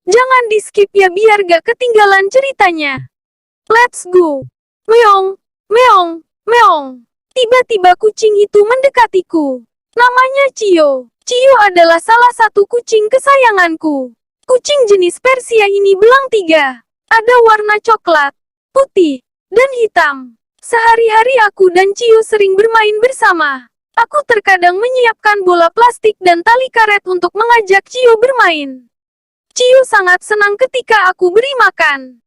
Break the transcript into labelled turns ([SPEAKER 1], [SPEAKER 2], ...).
[SPEAKER 1] Jangan di-skip ya biar gak ketinggalan ceritanya. Let's go. Meong, meong, meong. Tiba-tiba kucing itu mendekatiku. Namanya Cio. Cio adalah salah satu kucing kesayanganku. Kucing jenis Persia ini belang 3. Ada warna coklat, putih, dan hitam. Sehari-hari aku dan Cio sering bermain bersama. Aku terkadang menyiapkan bola plastik dan tali karet untuk mengajak Cio bermain. Cio sangat senang ketika aku beri makan.